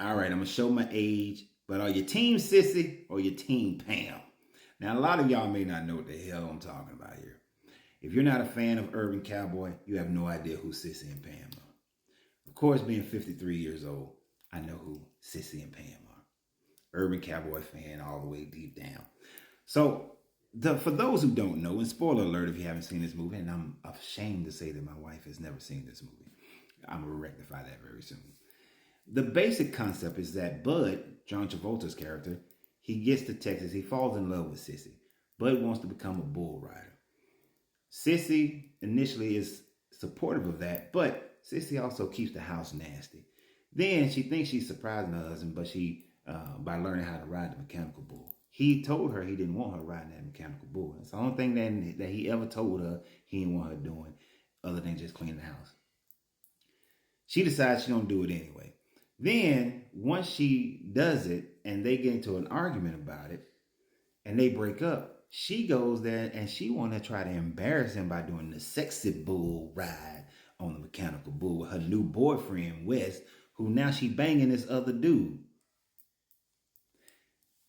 All right, I'm going to show my age, but are you Team Sissy or you Team Pam? Now, a lot of y'all may not know what the hell I'm talking about here. If you're not a fan of Urban Cowboy, you have no idea who Sissy and Pam are. Of course, being 53 years old, I know who Sissy and Pam are. Urban Cowboy fan all the way deep down. So, for those who don't know, and spoiler alert if you haven't seen this movie, and I'm ashamed to say that my wife has never seen this movie. I'm going to rectify that very soon. The basic concept is that Bud, John Travolta's character, he gets to Texas. He falls in love with Sissy. Bud wants to become a bull rider. Sissy initially is supportive of that, but Sissy also keeps the house nasty. Then she thinks she's surprising her husband, but by learning how to ride the mechanical bull. He told her he didn't want her riding that mechanical bull. It's the only thing that he ever told her he didn't want her doing other than just cleaning the house. She decides she don't do it anyway. Then, once she does it and they get into an argument about it and they break up, she goes there and she want to try to embarrass him by doing the sexy bull ride on the mechanical bull with her new boyfriend, Wes, who now she banging this other dude.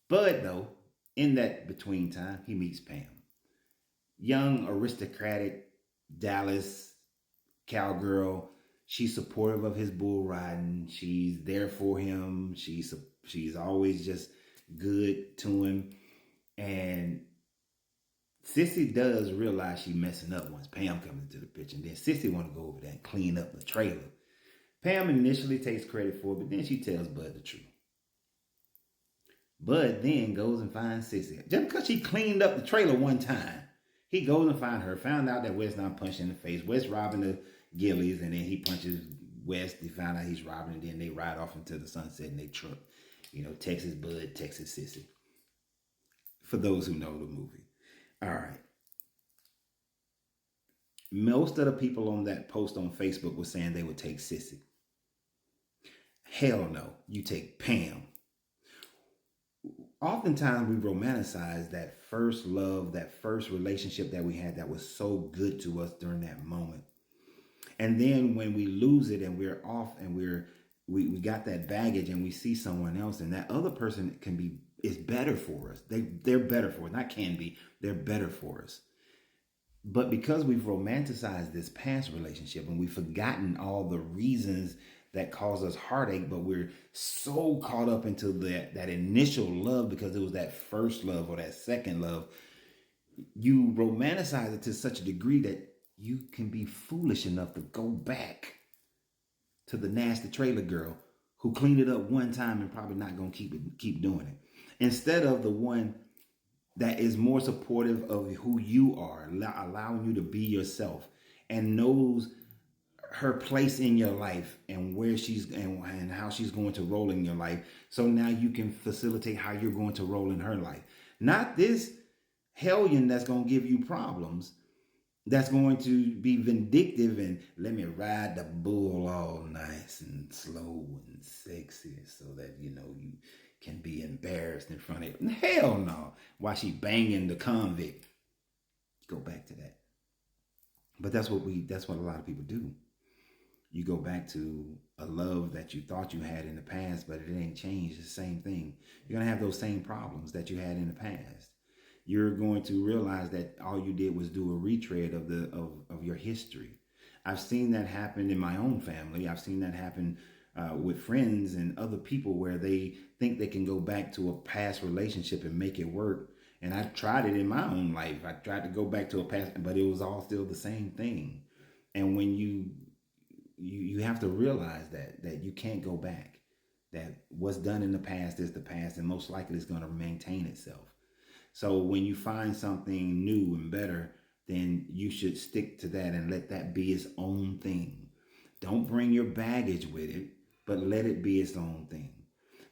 Bud, though, in that between time, he meets Pam. Young, aristocratic, Dallas cowgirl. She's supportive of his bull riding. She's there for him. She's always just good to him. And Sissy does realize she's messing up once Pam comes into the picture. And then Sissy want to go over there and clean up the trailer. Pam initially takes credit for it, but then she tells Bud the truth. Bud then goes and finds Sissy. Just because she cleaned up the trailer one time, he goes and finds her. Found out that Wes not punched in the face. Wes robbing the Gillies, and then he punches West. They find out he's robbing, and then they ride off into the sunset in their truck. Texas Bud, Texas Sissy. For those who know the movie. All right. Most of the people on that post on Facebook were saying they would take Sissy. Hell no. You take Pam. Oftentimes we romanticize that first love, that first relationship that we had that was so good to us during that moment. And then when we lose it and we're off and we got that baggage and we see someone else and that other person is better for us. They're better for us. Not can be, they're better for us. But because we've romanticized this past relationship and we've forgotten all the reasons that cause us heartache, but we're so caught up into that initial love because it was that first love or that second love, you romanticize it to such a degree that you can be foolish enough to go back to the nasty trailer girl who cleaned it up one time and probably not going to keep doing it. Instead of the one that is more supportive of who you are, allowing you to be yourself and knows her place in your life and where she's and how she's going to roll in your life. So now you can facilitate how you're going to roll in her life. Not this hellion that's going to give you problems, that's going to be vindictive and let me ride the bull all nice and slow and sexy so that, you can be embarrassed in front of it. Hell no. Why she banging the convict? Go back to that. But that's what a lot of people do. You go back to a love that you thought you had in the past, but it ain't changed. It's the same thing. You're going to have those same problems that you had in the past. You're going to realize that all you did was do a retread of your history. I've seen that happen in my own family. I've seen that happen with friends and other people where they think they can go back to a past relationship and make it work. And I tried it in my own life. I tried to go back to a past, but it was all still the same thing. And when you have to realize that you can't go back, that what's done in the past is the past, and most likely it's going to maintain itself. So when you find something new and better, then you should stick to that and let that be its own thing. Don't bring your baggage with it, but let it be its own thing.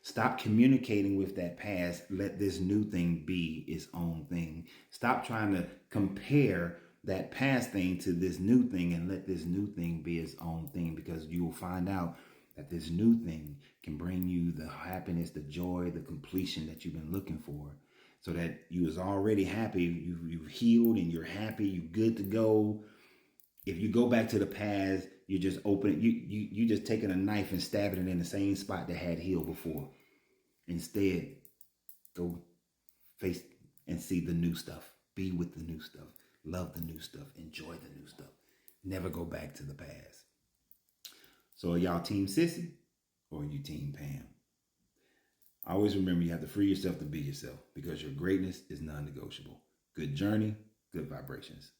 Stop communicating with that past. Let this new thing be its own thing. Stop trying to compare that past thing to this new thing and let this new thing be its own thing, because you will find out that this new thing can bring you the happiness, the joy, the completion that you've been looking for. So that you was already happy, you've healed and you're happy, you're good to go. If you go back to the past, You just open it. You just taking a knife and stabbing it in the same spot that had healed before. Instead, go face and see the new stuff. Be with the new stuff. Love the new stuff. Enjoy the new stuff. Never go back to the past. So are y'all Team Sissy or are you Team Pam? Always remember you have to free yourself to be yourself because your greatness is non-negotiable. Good journey, good vibrations.